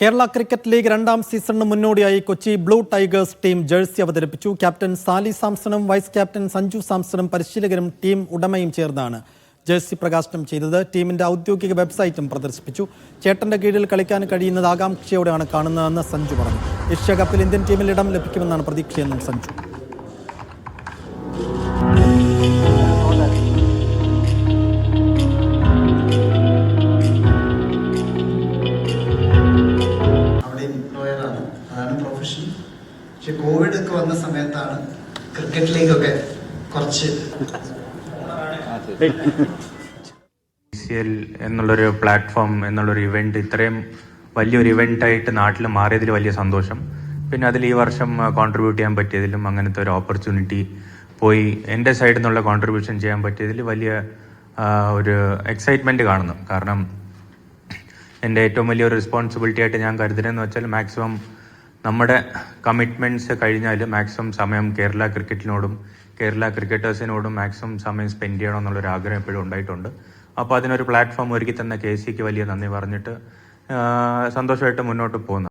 Kerala cricket league രണ്ടാം സീസണിന് മുന്നോടിയായി Kochi blue tigers team jersey അവതരിപ്പിച്ചു. ക്യാപ്റ്റൻ സാലി സാംസണും വൈസ് ക്യാപ്റ്റൻ സഞ്ജു സാംസണും പരിശീലകരും ടീം ഉടമയും ചേർന്നാണ് ജേഴ്സി പ്രകാശനം ചെയ്തത്. ടീമിന്റെ ഔദ്യോഗിക വെബ്സൈറ്റും പ്രദർശിപ്പിച്ചു. ചേട്ടന്റെ കീഴിൽ കളിക്കാൻ കഴിയുന്നത് ആകാംക്ഷയോടെയാണ് കാണുന്നതെന്ന് സഞ്ജു പറഞ്ഞു. ഏഷ്യാകപ്പിൽ ഇന്ത്യൻ ടീമിൽ ഇടം ലഭിക്കുമെന്നാണ് പ്രതീക്ഷയെന്നും സഞ്ജു. അതാണ് പ്രൊഫഷൻ. പക്ഷെ കോവിഡ് ഒക്കെ വന്ന സമയത്താണ് ക്രിക്കറ്റ് ലീഗൊക്കെ കുറച്ച് എന്നുള്ളൊരു പ്ലാറ്റ്ഫോം എന്നുള്ളൊരു ഇവന്റ് ഇത്രയും വലിയൊരു ഇവന്റായിട്ട് നാട്ടിൽ മാറിയതിൽ വലിയ സന്തോഷം. പിന്നെ അതിൽ ഈ വർഷം കോൺട്രിബ്യൂട്ട് ചെയ്യാൻ പറ്റിയതിലും അങ്ങനത്തെ ഒരു ഓപ്പർച്യൂണിറ്റി പോയി എൻ്റെ സൈഡിൽ നിന്നുള്ള കോൺട്രിബ്യൂഷൻ ചെയ്യാൻ പറ്റിയതിൽ വലിയ ഒരു എക്സൈറ്റ്മെന്റ് കാണുന്നു. കാരണം എൻ്റെ ഏറ്റവും വലിയൊരു റെസ്പോൺസിബിലിറ്റി ആയിട്ട് ഞാൻ കരുതുന്നതെന്ന് വെച്ചാൽ മാക്സിമം നമ്മുടെ കമ്മിറ്റ്മെൻറ്റ്സ് കഴിഞ്ഞാൽ മാക്സിമം സമയം കേരള ക്രിക്കറ്റിനോടും കേരള ക്രിക്കറ്റേഴ്സിനോടും മാക്സിമം സമയം സ്പെൻഡ് ചെയ്യണം എന്നുള്ളൊരു ആഗ്രഹം എപ്പോഴും ഉണ്ടായിട്ടുണ്ട്. അപ്പോൾ അതിനൊരു പ്ലാറ്റ്ഫോം ഒരുക്കി തന്ന KC ക്ക് വലിയ നന്ദി പറഞ്ഞിട്ട് സന്തോഷമായിട്ട് മുന്നോട്ട് പോകുന്നു.